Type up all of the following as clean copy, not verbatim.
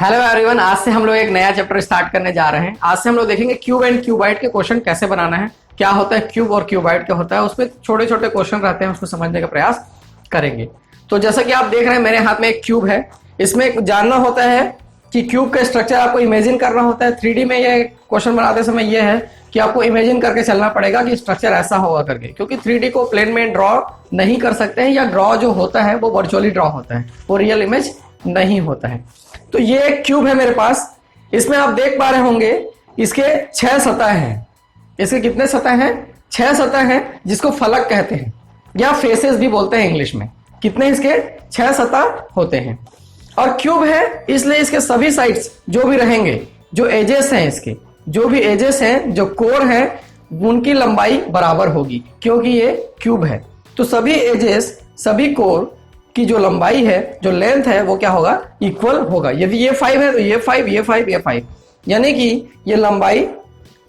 Hello everyone, आज से हम लोग एक नया चैप्टर स्टार्ट करने जा रहे हैं। आज से हम लोग देखेंगे क्यूब एंड क्यूबाइड के क्वेश्चन कैसे बनाना है, क्या होता है क्यूब और क्यूबाइड क्या होता है, उसमें छोटे छोटे क्वेश्चन रहते हैं, उसको समझने का प्रयास करेंगे। तो जैसा कि आप देख रहे हैं मेरे हाथ में एक क्यूब है। इसमें जानना होता है कि क्यूब का स्ट्रक्चर आपको इमेजिन करना होता है। 3D में ये क्वेश्चन बनाते समय ये है कि आपको इमेजिन करके चलना पड़ेगा कि स्ट्रक्चर ऐसा होगा करके, क्योंकि 3D को प्लेन में ड्रॉ नहीं कर सकते हैं, या ड्रॉ जो होता है वो वर्चुअली ड्रॉ होता है, वो रियल इमेज नहीं होता है। तो ये एक क्यूब है मेरे पास। इसमें आप देख पा रहे होंगे इसके 6 सतह हैं। इसके कितने सतह हैं? 6 सतह हैं, जिसको फलक कहते हैं या फेसेस भी बोलते हैं इंग्लिश में। कितने इसके? 6 सतह होते हैं। और क्यूब है इसलिए इसके सभी साइड्स जो भी रहेंगे, जो एजेस हैं, इसके जो भी एजेस हैं, जो कोर हैं, उनकी लंबाई बराबर होगी, क्योंकि ये क्यूब है। तो सभी एजेस, सभी कोर की जो लंबाई है, जो लेंथ है, वो क्या होगा? इक्वल होगा। यदि ये 5 है तो ये 5, ये 5, ये 5, यानी कि ये लंबाई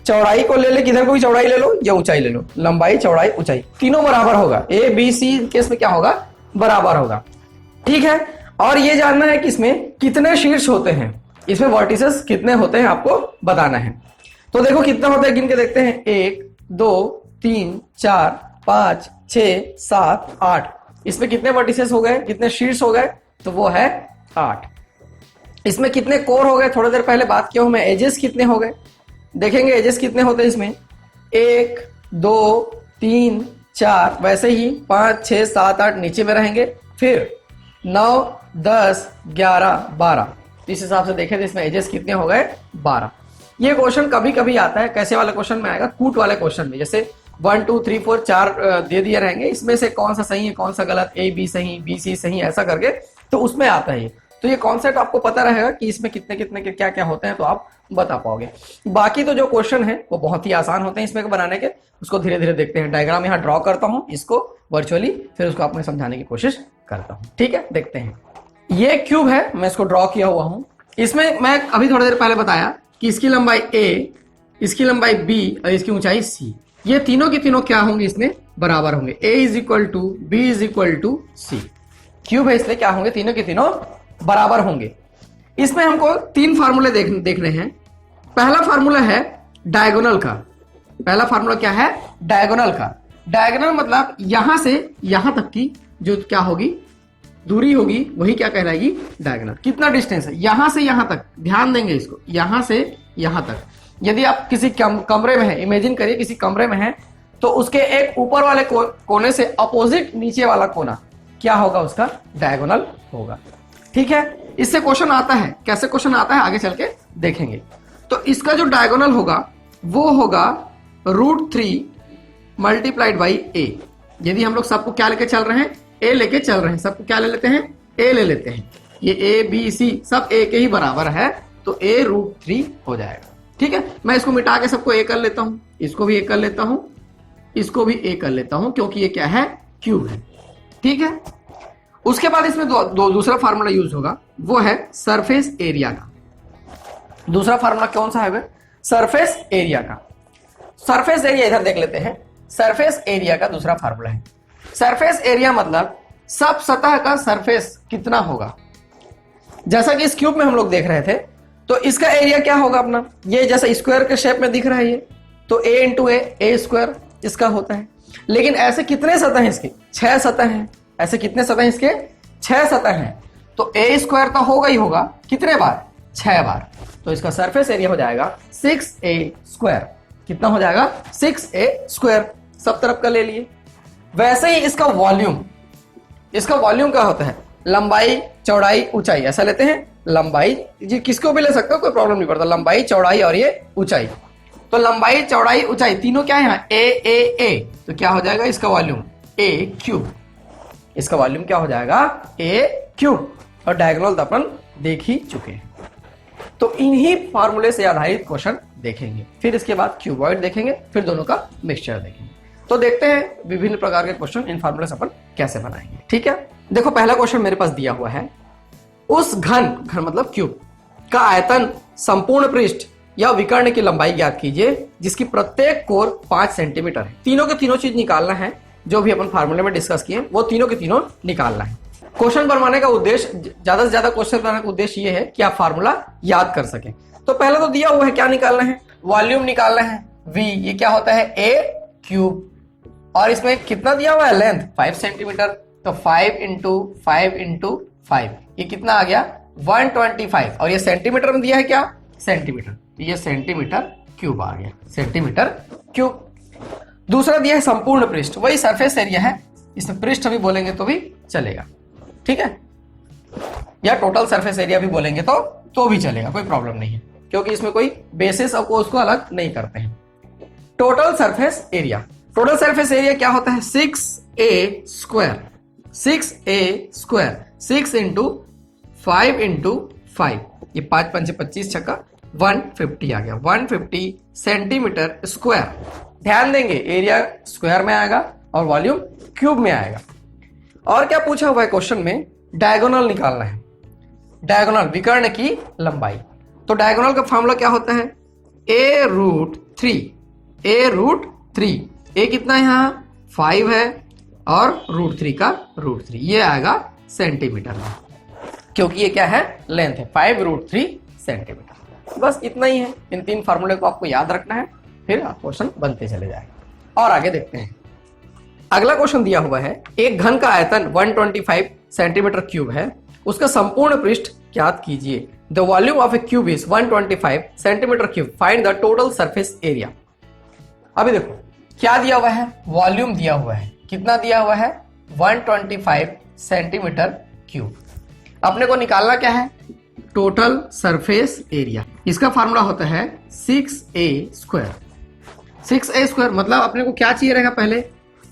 चौड़ाई को ले ले, किधर को भी चौड़ाई ले लो या ऊंचाई ले लो, लंबाई चौड़ाई ऊंचाई तीनों बराबर होगा। ए बी सी केस में क्या होगा? बराबर होगा। ठीक है। और ये जानना है कि इसमें कितने शीर्ष होते हैं, इसमें वर्टिसेस कितने होते हैं, आपको बताना है। तो देखो कितने होते हैं, गिन के देखते हैं। 1 2 3 4 5 6 7 8। इसमें कितने वर्टिसेस हो गए, कितने शीर्ष हो गए? तो वो है 8। इसमें कितने कोर हो गए? थोड़ी देर पहले बात किया हूं मैं। एजेस कितने हो गए देखेंगे, एजेस कितने होते हैं इसमें? 1 2 3 4, वैसे ही 5 6 7 8 नीचे में रहेंगे, फिर 9 10 11 12। इस हिसाब से देखें तो इसमें एजेस कितने हो गए? 12। ये क्वेश्चन कभी कभी आता है, कैसे वाले क्वेश्चन में आएगा? कूट वाले क्वेश्चन में, जैसे 1 2 3 4 4 दे दिए रहेंगे, इसमें से कौन सा सही है, कौन सा गलत, ए बी सही, बी सी सही, ऐसा करके, तो उसमें आता है। तो ये कॉन्सेप्ट आपको पता रहेगा कि इसमें कितने कितने के क्या क्या होते हैं, तो आप बता पाओगे। बाकी तो जो क्वेश्चन है वो बहुत ही आसान होते हैं इसमें बनाने के, उसको धीरे धीरे देखते हैं। डायग्राम यहाँ ड्रॉ करता हूँ इसको वर्चुअली, फिर उसको आपको समझाने की कोशिश करता हूँ। ठीक है, देखते हैं। ये क्यूब है, मैं इसको ड्रॉ किया हुआ हूँ। इसमें मैं अभी थोड़ी देर पहले बताया कि इसकी लंबाई a, इसकी लंबाई b और इसकी ऊंचाई c, ये तीनों की तीनों क्या होंगे? इसमें बराबर होंगे। a is equal to b is equal to c। Cube है इसलिए क्या होंगे? तीनों के तीनों बराबर होंगे। इसमें हमको 3 फार्मूले देखने हैं। पहला फार्मूला है डायगोनल का। पहला फार्मूला क्या है? डायगोनल का। डायगोनल मतलब यहां से यहां तक की जो क्या होगी, दूरी होगी, वही क्या कहलाएगी? डायगोनल। कितना डिस्टेंस है यहां से यहां तक? ध्यान देंगे इसको, यहां से यहां तक। यदि आप किसी कमरे में है, इमेजिन करिए किसी कमरे में है, तो उसके एक ऊपर वाले कोने से अपोजिट नीचे वाला कोना क्या होगा? उसका डायगोनल होगा। ठीक है। इससे क्वेश्चन आता है। कैसे क्वेश्चन आता है आगे चल के देखेंगे। तो इसका जो डायगोनल होगा वो होगा √3 मल्टीप्लाइड बाई a। यदि हम लोग सबको क्या लेके चल रहे हैं? a लेके चल रहे हैं। सबको क्या ले लेते हैं? a ले लेते हैं। ये a b c सब a के ही बराबर है, तो a √3 हो जाएगा। ठीक है। मैं इसको मिटा के सबको a कर लेता हूं, इसको भी a कर लेता हूं, इसको भी a कर लेता हूं, क्योंकि ये क्या है? क्यूब है। ठीक है। उसके बाद इसमें दूसरा फार्मूला यूज होगा, वो है सरफेस एरिया का। दूसरा फार्मूला कौन सा है? सरफेस एरिया का। सरफेस एरिया इधर देख लेते हैं। सरफेस एरिया का दूसरा फार्मूला है, सरफेस एरिया मतलब सब सतह का सरफेस कितना होगा। जैसा कि इस क्यूब में हम लोग देख रहे थे, तो इसका एरिया क्या होगा अपना? ये जैसा स्क्वायर के शेप में दिख रहा है, ये तो a इंटू ए स्क्वायर इसका होता है। लेकिन ऐसे कितने सतह हैं इसके? 6 सतह हैं। ऐसे कितने सतह हैं इसके? 6 सतह हैं। तो a स्क्वायर तो होगा ही होगा, कितने बार? 6 बार। तो इसका सरफेस एरिया हो जाएगा 6a स्क्वायर। कितना हो जाएगा? 6a square. सब तरफ का ले लिए। वैसे ही इसका वॉल्यूम, इसका वॉल्यूम क्या होता है? लंबाई चौड़ाई ऊंचाई, ऐसा लेते हैं। लंबाई जी किसको भी ले सकते हो, कोई प्रॉब्लम नहीं पड़ता। लंबाई चौड़ाई और ये ऊंचाई, तो लंबाई चौड़ाई ऊंचाई तीनों क्या है यहाँ? a, तो क्या हो जाएगा इसका वॉल्यूम? a cube. इसका वॉल्यूम क्या हो जाएगा? a cube. और डायगोनल तो अपन देख ही चुके हैं। तो इन्हीं फार्मूले से आधारित क्वेश्चन देखेंगे, फिर इसके बाद क्यूबॉइड देखेंगे, फिर दोनों का मिक्सचर देखेंगे। तो देखते हैं विभिन्न प्रकार के क्वेश्चन इन फार्मूले से अपन कैसे बनाएंगे। ठीक है। देखो पहला क्वेश्चन मेरे पास दिया हुआ है, उस घन मतलब क्यूब का आयतन संपूर्ण पृष्ठ या विकर्ण की लंबाई ज्ञात कीजिए जिसकी प्रत्येक कोर 5 सेंटीमीटर है। तीनों के तीनों चीज निकालना है, जो भी अपन फार्मूले में डिस्कस किए वो तीनों के तीनों निकालना है। क्वेश्चन बनवाने का उद्देश्य, ज्यादा से ज्यादा क्वेश्चन बनाने का उद्देश्य ये है कि आप फार्मूला याद कर सकें। तो पहले तो दिया हुआ है, क्या निकालना है, वॉल्यूम निकालना है v, ये क्या होता है a क्यूब, और इसमें कितना दिया हुआ है लेंथ 5 सेंटीमीटर, तो 5 इंटू 5 इंटू 5, ये कितना आ गया 125, और ये सेंटीमीटर में दिया है क्या, सेंटीमीटर, तो ये सेंटीमीटर क्यूब आ गया, सेंटीमीटर क्यूब। दूसरा दिया है संपूर्ण पृष्ठ, वही सरफेस एरिया है, इसमें पृष्ठ भी बोलेंगे तो भी चलेगा, ठीक है, या टोटल सरफेस एरिया भी बोलेंगे तो भी चलेगा, कोई प्रॉब्लम नहीं है, क्योंकि इसमें कोई बेसिस और कोस को अलग नहीं करते हैं। Total surface area, total surface area क्या होता है 6a square, 6a square, 6 into 5 into 5, ये 5 5 25 छक्का 150 आ गया, 150 सेंटीमीटर स्क्वायर। ध्यान देंगे एरिया स्क्वायर में आएगा और वॉल्यूम क्यूब में आएगा। और क्या पूछा हुआ है क्वेश्चन में, डायगोनल निकालना है, डायगोनल विकर्ण की लंबाई। तो डायगोनल का फॉर्मूला क्या होता है a√3, a√3, a कितना है यहाँ 5 है और √3 का √3, ये आएगा सेंटीमीटर में, क्योंकि ये क्या है लेंथ है 5√3 सेंटीमीटर। बस इतना ही है, इन 3 फार्मूले को आपको याद रखना है, फिर क्वेश्चन बनते चले जाएंगे। और आगे देखते हैं, अगला क्वेश्चन दिया हुआ है, एक घन का आयतन 125 सेंटीमीटर क्यूब है, उसका संपूर्ण पृष्ठ ज्ञात कीजिए। The volume of a cube is 125 centimetre cube, find the total surface area. अभी देखो क्या दिया हुआ है, वॉल्यूम दिया हुआ है, कितना दिया हुआ है 125 सेंटीमीटर क्यूब। अपने को निकालना क्या है, टोटल सरफेस एरिया, इसका फार्मूला होता है 6a स्क्वायर, 6a स्क्वायर मतलब अपने को क्या चाहिए रहेगा, पहले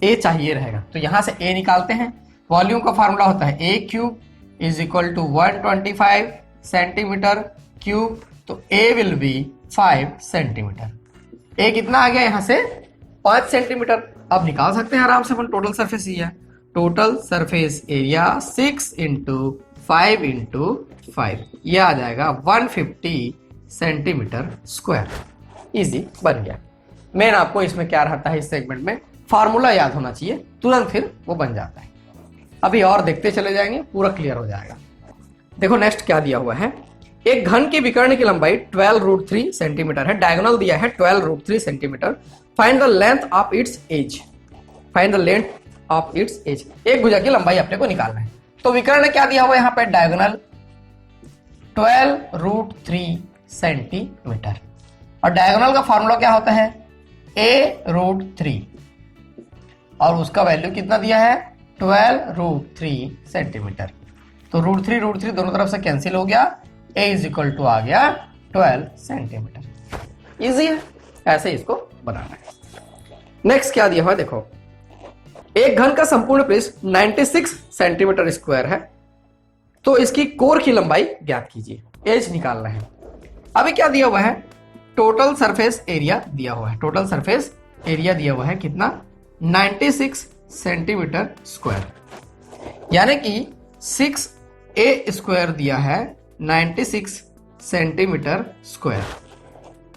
a चाहिए रहेगा, तो यहां से a निकालते हैं। वॉल्यूम का फार्मूला होता है a cube is equal to 125 centimetre cube, तो a will be 5 centimetre, a कितना आ गया यहाँ से 5 सेंटीमीटर। अब निकाल सकते हैं आराम से अपन total surface area, total surface area 6 into 5 into 5, ये आ जाएगा 150 सेंटीमीटर स्क्वायर। इजी बन गया। मेन आपको इसमें क्या रहता है, इस सेगमेंट में फार्मूला याद होना चाहिए, तुरंत फिर वो बन जाता है। अभी और देखते चले जाएंगे, पूरा क्लियर हो जाएगा। देखो नेक्स्ट क्या दिया हुआ है, एक घन के विकर्ण की लंबाई 12√3 सेंटीमीटर है, डायगोनल दिया है 12√3 centimetre, find the length of its edge, find the length of its edge, एक भुजा की लंबाई अपने को निकालना है। तो विकर्ण क्या दिया हुआ है यहाँ पे, डायगोनल 12√3 सेंटीमीटर, और डायगोनल का फॉर्मूला क्या होता है a√3, और उसका वैल्यू कितना दिया है 12√3 सेंटीमीटर, तो √3 दोनों तरफ से कैंसिल हो गया, a इज इक्वल टू आ गया 12 सेंटीमीटर। इजी है, ऐसे इसको बनाना है। नेक्स्ट क्या दिया हुआ है, देखो एक घन का संपूर्ण पृष्ठ 96 सेंटीमीटर स्क्वायर है, तो इसकी कोर की लंबाई ज्ञात कीजिए, एज निकालना है। अभी क्या दिया हुआ है, टोटल सरफेस एरिया दिया हुआ है, टोटल सरफेस एरिया दिया हुआ है कितना 96 सेंटीमीटर स्क्वायर, यानी कि 6a स्क्वायर दिया है 96 सेंटीमीटर स्क्वायर,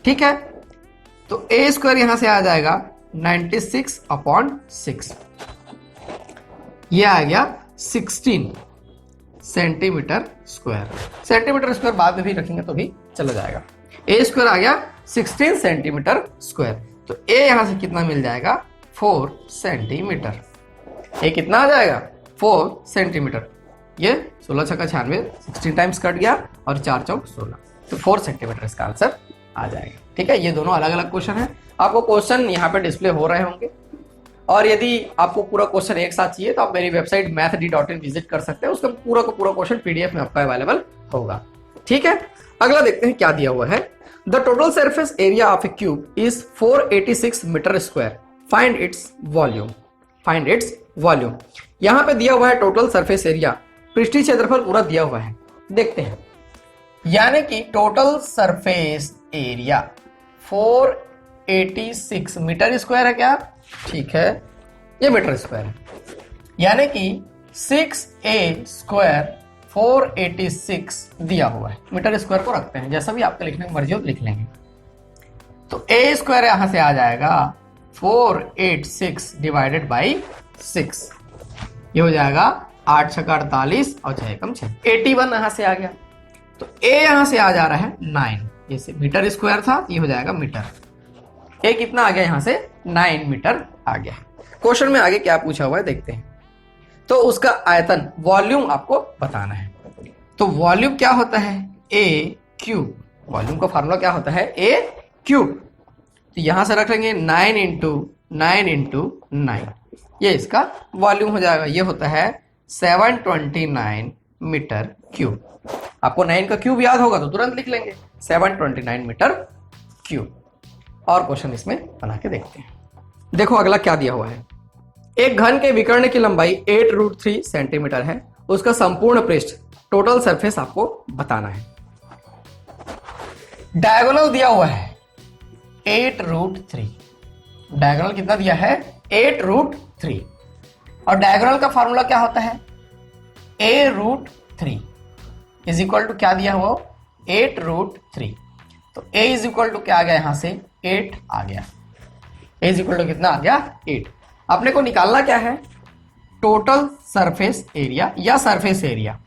ठीक है। तो a स्क्वायर यहां से आ जाएगा 96/6, ये आ गया 16 सेंटीमीटर स्क्वायर, सेंटीमीटर स्क्वायर बाद में भी रखेंगे तो भी चला जाएगा। a स्क्वायर आ गया 16 सेंटीमीटर स्क्वायर, तो a यहां से कितना मिल जाएगा 4 सेंटीमीटर, a कितना आ जाएगा 4 सेंटीमीटर, ये 16 छक्का 96, 16 टाइम्स कट गया और 4 चौक 16, तो 4 सेंटीमीटर इसका आंसर आ जाएगा, ठीक है। ये दोनों अलग अलग क्वेश्चन है, आपको क्वेश्चन यहाँ पे डिस्प्ले हो रहे होंगे, और यदि आपको पूरा क्वेश्चन एक साथ चाहिए तो आप मेरी वेबसाइट mathd.in विजिट कर सकते हैं, उसका पूरा का पूरा क्वेश्चन पीडीएफ में आपका अवेलेबल होगा, ठीक है। अगला देखते हैं क्या दिया हुआ है, the total surface area of a cube is 486 metre square, find its volume, find its volume. यहां पे दिया हुआ है टोटल सरफेस एरिया, पृष्ठीय क्षेत्रफल पूरा दिया हुआ है, देखते हैं। यानी कि total surface area 486 metre square है क्या, ठीक है, ये मीटर स्क्वायर है, यानी कि 6a स्क्वायर 486 दिया हुआ है, मीटर स्क्वायर को रखते हैं, जैसा भी आपके लिखने की मर्जी हो लिख लेंगे। तो a स्क्वायर यहां से आ जाएगा 486 डिवाइडेड बाई 6, ये हो जाएगा 8 छक्का 48 और 6 एकम 6, 81 यहां से आ गया। तो ए यहां से आ जा रहा है 9, जैसे मीटर स्क्वायर था ये हो जाएगा मीटर। ए कितना आ गया यहां से 9 मीटर आ गया। क्वेश्चन में आगे क्या पूछा हुआ है देखते हैं। तो उसका आयतन वॉल्यूम आपको बताना है। तो वॉल्यूम क्या होता है ए क्यूब, वॉल्यूम का फार्मूला क्या होता है ए क्यूब। तो यहां से रख लेंगे 9 इंटू 9, ये इसका वॉल्यूम हो जाएगा। ये होता है 729 मीटर क्यूब। आपको 9 का क्यूब याद होगा तो तुरंत लिख लेंगे 729 मीटर क्यूब। और क्वेश्चन इसमें बना के देखते हैं। देखो अगला क्या दिया हुआ है। एक घन के विकर्ण की लंबाई 8√3 सेंटीमीटर है, उसका संपूर्ण पृष्ठ टोटल सरफेस आपको बताना है। डायगोनल दिया हुआ है 8√3, डायगोनल कितना दिया है 8√3, और डायगोनल का फॉर्मूला क्या होता है a√3 इज इक्वल टू क्या दिया हुआ 8√3। तो a इज इक्वल टू क्या आ गया यहां से 8 आ गया। a इज इक्वल टू कितना आ गया 8। अपने को निकालना क्या है टोटल सरफेस एरिया या surface area,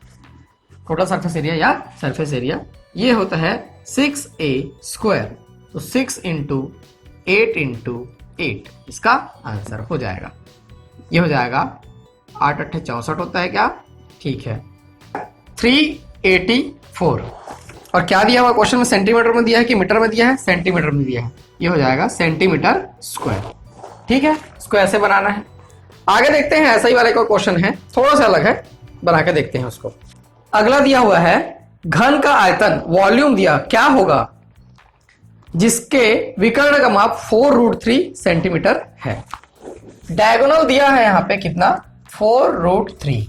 total surface area या सरफेस एरिया। ये होता है 6a²। तो 6 इंटू 8 इंटू 8 इसका आंसर हो जाएगा। ये हो जाएगा 8 8 64 होता है क्या, ठीक है 384। और क्या दिया हुआ क्वेश्चन में सेंटीमीटर में दिया है कि मीटर में दिया है, सेंटीमीटर में दिया है। ये हो जाएगा सेंटीमीटर स्क्वायर, ठीक है। इसको ऐसे बनाना है। आगे देखते हैं, ऐसा ही वाले का क्वेश्चन है, थोड़ा सा अलग है, बना के देखते हैं उसको। अगला दिया हुआ है घन का आयतन वॉल्यूम दिया क्या होगा जिसके विकर्ण का माप 4√3 सेंटीमीटर है। डायगोनल दिया है यहां पे कितना 4√3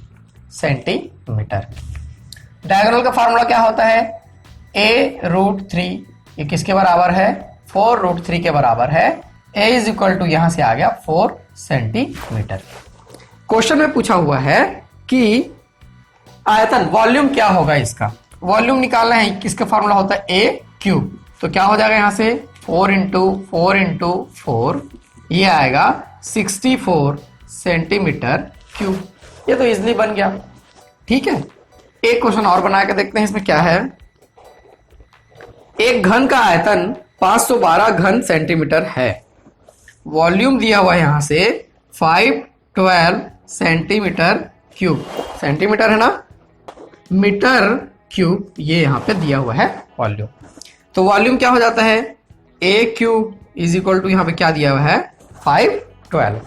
सेंटीमीटर। डायगोनल का फार्मूला क्या होता है a√3, ये किसके बराबर है 4√3 के बराबर है। a इज इक्वल टू यहां से आ गया 4 सेंटीमीटर। क्वेश्चन में पूछा हुआ है कि आयतन वॉल्यूम क्या होगा, इसका वॉल्यूम निकालना है। किसका फार्मूला होता है a क्यूब। तो क्या हो जाएगा यहां से 4 इंटू 4 इंटू 4, ये आएगा 64 सेंटीमीटर क्यूब। ये तो इजिली बन गया, ठीक है। एक क्वेश्चन और बना के देखते हैं, इसमें क्या है। एक घन का आयतन 512 घन सेंटीमीटर है, वॉल्यूम दिया हुआ है यहां से 512 सेंटीमीटर क्यूब। सेंटीमीटर है ना, मीटर क्यूब ये यहां पे दिया हुआ है वॉल्यूम। तो वॉल्यूम क्या हो जाता है a cube is equal to यहां पे क्या दिया हुआ है 512।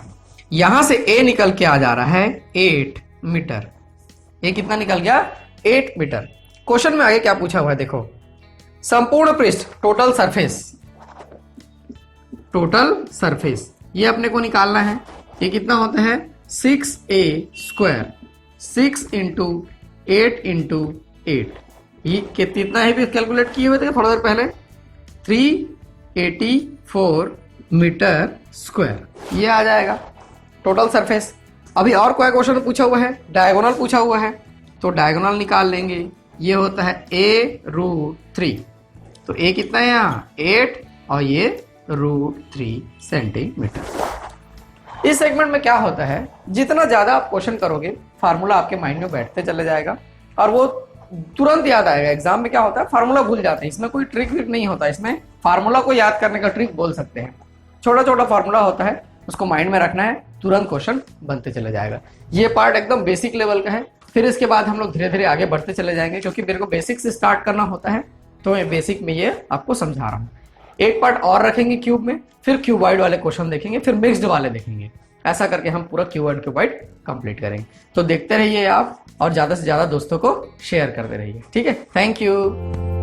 यहां से a निकल के आ जा रहा है 8 मीटर। ये कितना निकल गया 8 मीटर। क्वेश्चन में आगे क्या पूछा हुआ है देखो। संपूर्ण पृष्ठ टोटल सरफेस ये अपने को निकालना है। ये कितना होता है 6a², 6 इंटू 8 इंटू 8, ये कितना है भी कैलकुलेट किए हुए थे थोड़ा देर पहले 384 मीटर स्क्वायर। ये आ जाएगा टोटल सरफेस। अभी और कोई क्वेश्चन पूछा हुआ है, डायगोनल पूछा हुआ है, तो डायगोनल निकाल लेंगे। ये होता है a√3। तो a कितना है यहाँ 8 और ये √3 सेंटीमीटर। इस सेगमेंट में क्या होता है, जितना ज्यादा आप क्वेश्चन करोगे फार्मूला आपके माइंड में बैठते चले जाएगा और वो तुरंत याद आएगा। एग्जाम में क्या होता है फार्मूला भूल जाते हैं, इसमें कोई ट्रिक विक नहीं होता। इसमें फार्मूला को याद करने का ट्रिक बोल सकते हैं। छोटा छोटा फार्मूला होता है, उसको माइंड में रखना है, तुरंत क्वेश्चन बनते चले जाएगा। ये पार्ट एकदम बेसिक लेवल का है। फिर इसके बाद हम लोग धीरे धीरे आगे बढ़ते चले जाएंगे, क्योंकि मेरे को बेसिक से स्टार्ट करना होता है, तो मैं बेसिक में ये आपको समझा रहा हूँ। एक पार्ट और रखेंगे क्यूब में, फिर क्यूबॉइड वाले क्वेश्चन देखेंगे, फिर मिक्स्ड वाले देखेंगे। ऐसा करके हम पूरा क्यूबॉइड कंप्लीट करेंगे। तो देखते रहिए आप और ज्यादा से ज्यादा दोस्तों को शेयर करते रहिए, ठीक है। Thank you.